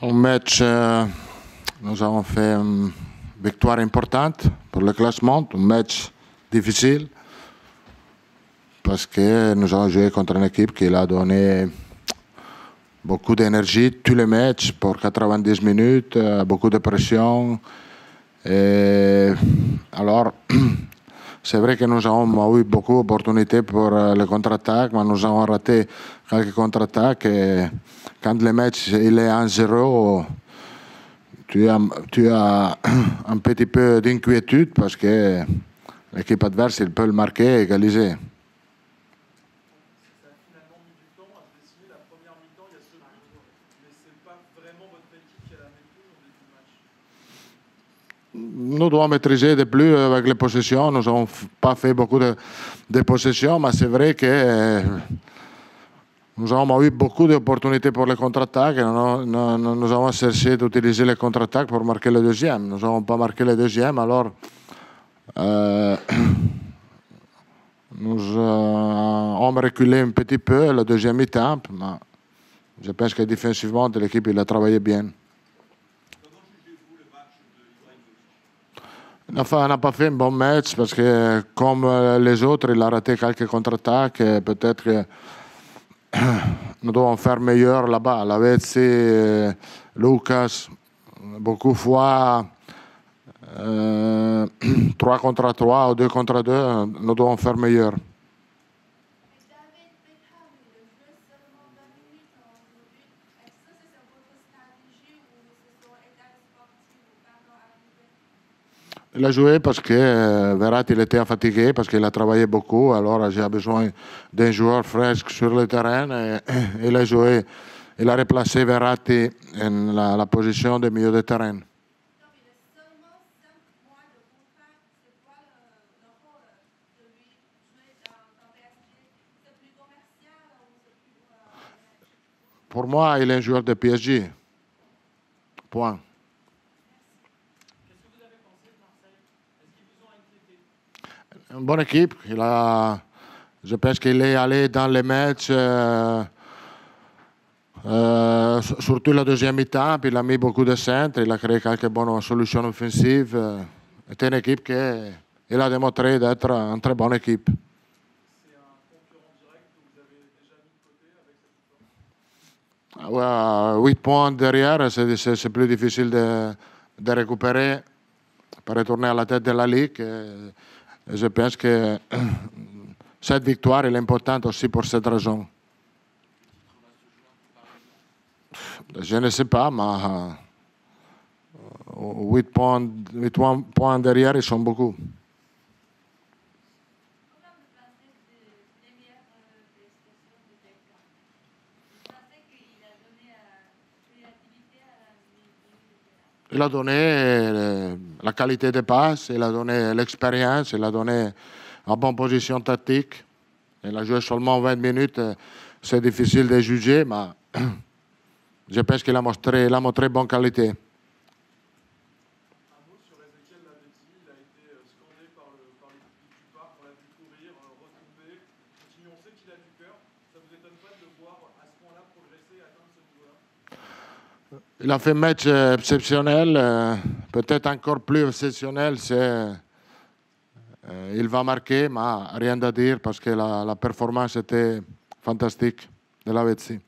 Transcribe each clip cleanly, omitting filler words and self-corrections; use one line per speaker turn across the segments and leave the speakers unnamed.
Au match, nous avons fait une victoire importante pour le classement, un match difficile parce que nous avons joué contre une équipe qui a donné beaucoup d'énergie tous les matchs pour 90 minutes, beaucoup de pression. Et alors, c'est vrai que nous avons eu beaucoup d'opportunités pour les contre-attaques, mais nous avons raté quelques contre-attaques. Et quand le match il est 1-0, tu as un petit peu d'inquiétude parce que l'équipe adverse il peut le marquer et égaliser. Nous devons maîtriser de plus avec les possessions. Nous n'avons pas fait beaucoup de possessions, mais c'est vrai que nous avons eu beaucoup d'opportunités pour les contre-attaques. Nous avons cherché d'utiliser les contre-attaques pour marquer le deuxième. Nous n'avons pas marqué le deuxième, alors nous avons reculé un petit peu le deuxième mi-temps. Mais je pense que défensivement, l'équipe il a travaillé bien. Enfin, on n'a pas fait un bon match parce que, comme les autres, il a raté quelques contre-attaques. Peut-être que nous devons faire meilleur là-bas. La Vezzi, Lucas, beaucoup de fois 3 contre 3 ou 2 contre 2, nous devons faire meilleur. Il a joué parce que Verratti il était fatigué, parce qu'il a travaillé beaucoup. Alors j'ai besoin d'un joueur frais sur le terrain. Et il a joué, il a replacé Verratti en la position de milieu de terrain. Pour moi, il est un joueur de PSG. Point. Une bonne équipe. Je pense qu'il est allé dans les matchs, surtout la deuxième mi-temps, puis il a mis beaucoup de centres, il a créé quelques bonnes solutions offensives. C'est une équipe qui a démontré d'être une très bonne équipe.
C'est un concurrent direct que vous avez déjà mis de côté avec cette victoire?
8 points derrière, c'est plus difficile de récupérer pour retourner à la tête de la Ligue. Je pense que cette victoire est importante aussi pour cette raison. Je ne sais pas, mais 8 points derrière, ils sont beaucoup. Il a donné la qualité de passe, il a donné l'expérience, il a donné une bonne position tactique. Il a joué seulement 20 minutes, c'est difficile de juger, mais je pense qu'il a montré bonne qualité.
Un mot sur Ezequiel Lavezzi, il a été scandé par l'équipe du Parc, on l'a vu courir, retomber, continuer, on sait qu'il a du cœur. Ça ne vous étonne pas de le voir à ce point-là progresser et atteindre ce niveau-là?
Il a fait un match exceptionnel, peut-être encore plus exceptionnel, il va marquer, mais rien à dire parce que la performance était fantastique de Lavezzi.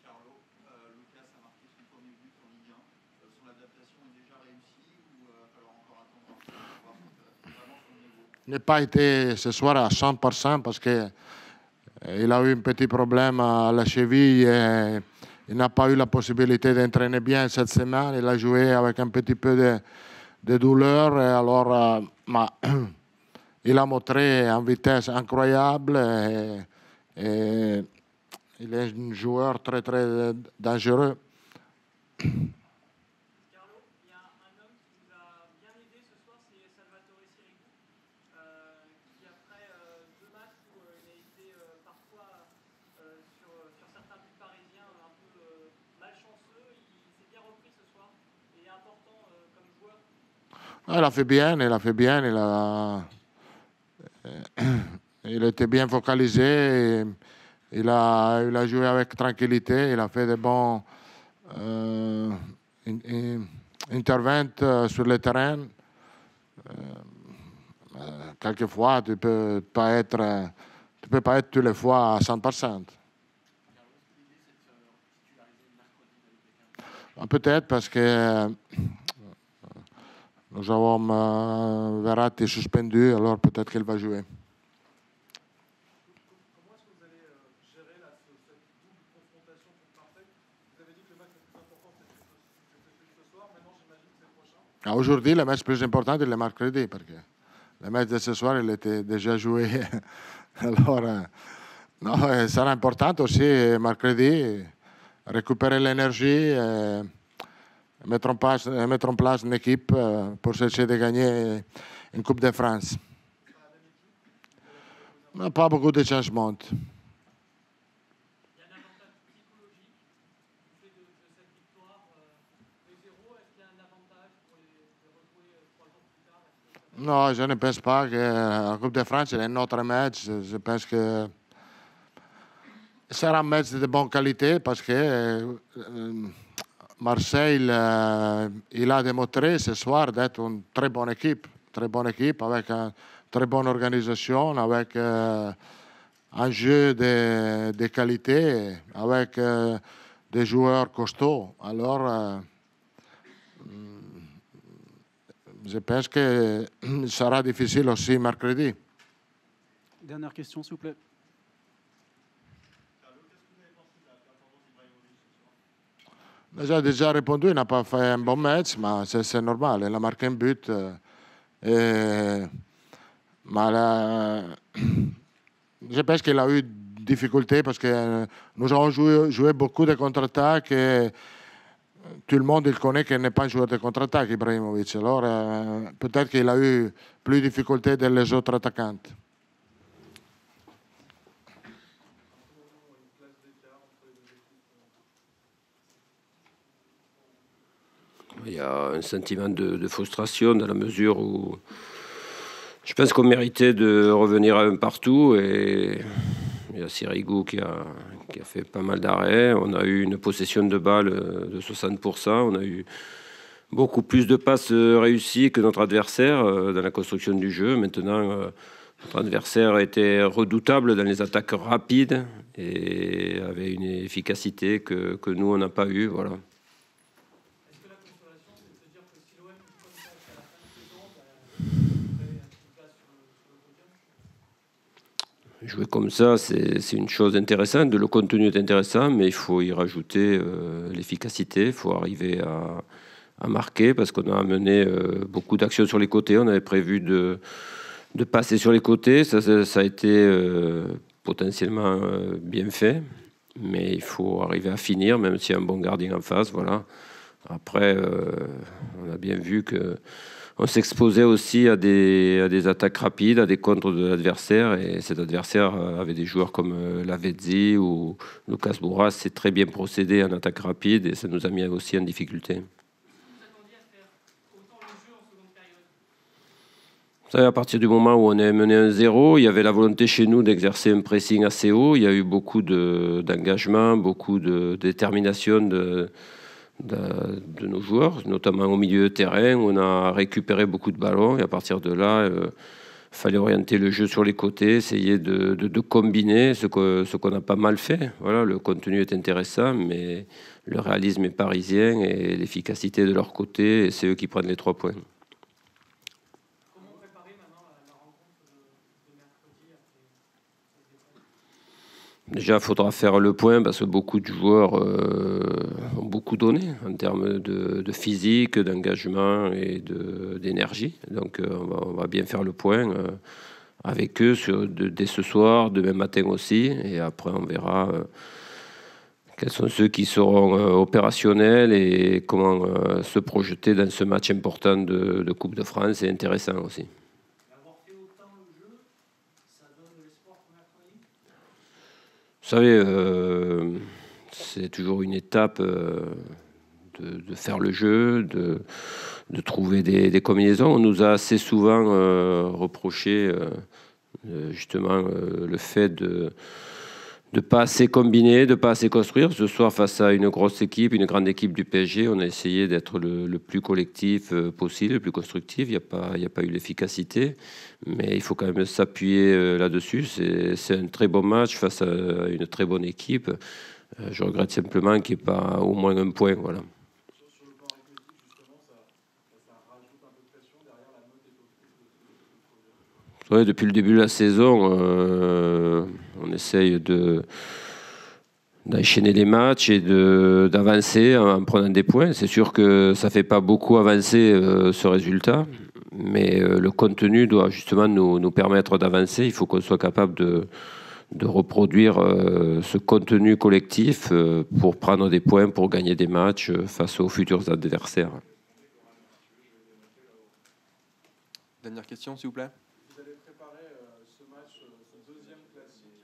Carlo, Lucas a marqué son premier but en Ligue 1. Son adaptation est déjà réussie ou va falloir encore attendre un peu pour voir vraiment son niveau?
Il n'a pas été ce soir à 100% parce qu'il a eu un petit problème à la cheville et il n'a pas eu la possibilité d'entraîner bien cette semaine. Il a joué avec un petit peu de douleur. Et alors, il a montré une vitesse incroyable. Et il est un joueur très, très dangereux.
Carlo, il y a un homme qui vous a bien aidé ce soir, c'est Salvatore Sirigu, qui après 2 matchs où il a été parfois sur certains buts parisiens un peu malchanceux, il s'est bien repris ce soir et est important comme joueur.
Il a fait bien, il était bien focalisé, il a joué avec tranquillité, il a fait de bons interviennent sur le terrain. Quelquefois, tu peux pas être toutes les fois à 100%. Peut-être parce que nous avons Verratti suspendu, alors peut-être qu'il va jouer.
Comment est-ce que vous allez gérer cette double confrontation contre Marseille? Vous avez dit que le match le plus important c'était celui de ce soir, maintenant j'imagine que c'est le prochain.
Aujourd'hui, le match le plus important est le mercredi, parce que le match de ce soir, il était déjà joué. Alors, non, ça sera important aussi mercredi, récupérer l'énergie, mettre en place une équipe pour essayer de gagner une Coupe de France. Pas beaucoup de changements.
Il y a un avantage psychologique du fait de cette victoire 2-0. Est-ce qu'il y a un avantage pour les retrouver 3 jours plus tard?
Non, je ne pense pas que la Coupe de France est un autre match. Je pense que sera un match de bonne qualité parce que Marseille, il a démontré ce soir d'être une très bonne équipe avec une très bonne organisation, avec un jeu de qualité, avec des joueurs costauds. Alors, je pense que sera difficile aussi mercredi.
Dernière question, s'il vous plaît.
J'ai déjà répondu, il n'a pas fait un bon match, mais c'est normal, il a marqué un but. Je pense qu'il a eu des difficultés parce que nous avons joué beaucoup de contre-attaques et tout le monde il connaît qu'il n'est pas un joueur de contre-attaque, Ibrahimovic. Alors peut-être qu'il a eu plus de difficultés que les autres attaquants.
Il y a un sentiment de frustration dans la mesure où je pense qu'on méritait de revenir à un partout et il y a Sirigu qui a fait pas mal d'arrêts. On a eu une possession de balle de 60%. On a eu beaucoup plus de passes réussies que notre adversaire dans la construction du jeu. Maintenant, notre adversaire était redoutable dans les attaques rapides et avait une efficacité que nous, on n'a pas eu. Voilà. Jouer comme ça, c'est une chose intéressante. Le contenu est intéressant, mais il faut y rajouter l'efficacité. Il faut arriver à marquer parce qu'on a amené beaucoup d'actions sur les côtés. On avait prévu de passer sur les côtés. Ça a été potentiellement bien fait, mais il faut arriver à finir, même s'il y a un bon gardien en face. Voilà. Après, on a bien vu que on s'exposait aussi à des attaques rapides, à des contres de l'adversaire. Et cet adversaire avait des joueurs comme Lavezzi ou Lucas Moura. C'est très bien procédé en attaque rapide et ça nous a mis aussi en difficulté. À partir du moment où on est mené 1-0, il y avait la volonté chez nous d'exercer un pressing assez haut. Il y a eu beaucoup d'engagement, beaucoup de détermination de nos joueurs, notamment au milieu de terrain. On a récupéré beaucoup de ballons et à partir de là, il fallait orienter le jeu sur les côtés, essayer de combiner ce qu'on a pas mal fait. Voilà, le contenu est intéressant, mais le réalisme est parisien et l'efficacité de leur côté, c'est eux qui prennent les 3 points.
Comment préparer maintenant la rencontre de mercredi après?
Déjà, il faudra faire le point parce que beaucoup de joueurs ont beaucoup donné en termes de physique, d'engagement et d'énergie. Donc, on va bien faire le point avec eux dès ce soir, demain matin aussi. Et après, on verra quels sont ceux qui seront opérationnels et comment se projeter dans ce match important de Coupe de France. C'est intéressant aussi. Vous savez, c'est toujours une étape de faire le jeu, de trouver des combinaisons. On nous a assez souvent reproché justement le fait pas assez combiner, de pas assez construire. Ce soir, face à une grosse équipe, une grande équipe du PSG, on a essayé d'être le plus collectif possible, le plus constructif. Il n'y a pas eu l'efficacité, mais il faut quand même s'appuyer là-dessus. C'est un très bon match face à une très bonne équipe. Je regrette simplement qu'il n'y ait pas au moins un point. Voilà.
Sur le plan arithmétique, justement, ça rajoute un peu de pression derrière la note des.
Ouais, depuis le début de la saison, on essaye d'enchaîner les matchs et d'avancer en prenant des points. C'est sûr que ça ne fait pas beaucoup avancer ce résultat, mais le contenu doit justement nous permettre d'avancer. Il faut qu'on soit capable de reproduire ce contenu collectif pour prendre des points, pour gagner des matchs face aux futurs adversaires.
Dernière question, s'il vous plaît.
Vous allez préparer ce match, ce deuxième classique,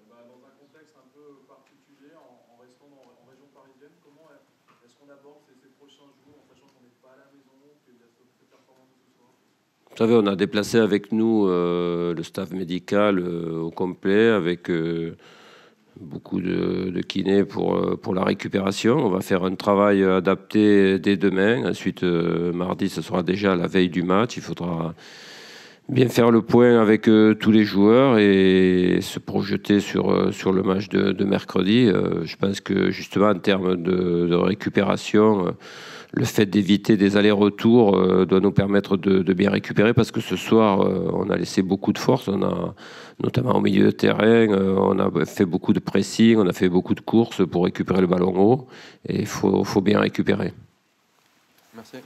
dans un contexte un peu particulier, en restant en région parisienne. Comment est-ce qu'on aborde ces prochains jours, en sachant qu'on n'est pas à la maison, qu'il y a cette performance de ce soir?
Vous savez, on a déplacé avec nous le staff médical au complet, avec beaucoup de kinés pour la récupération. On va faire un travail adapté dès demain. Ensuite, mardi, ce sera déjà la veille du match. Il faudra bien faire le point avec tous les joueurs et se projeter sur le match de mercredi. Je pense que justement, en termes de récupération, le fait d'éviter des allers-retours doit nous permettre de bien récupérer, parce que ce soir, on a laissé beaucoup de force, notamment au milieu de terrain, on a fait beaucoup de pressing, on a fait beaucoup de courses pour récupérer le ballon haut, et il faut bien récupérer.
Merci.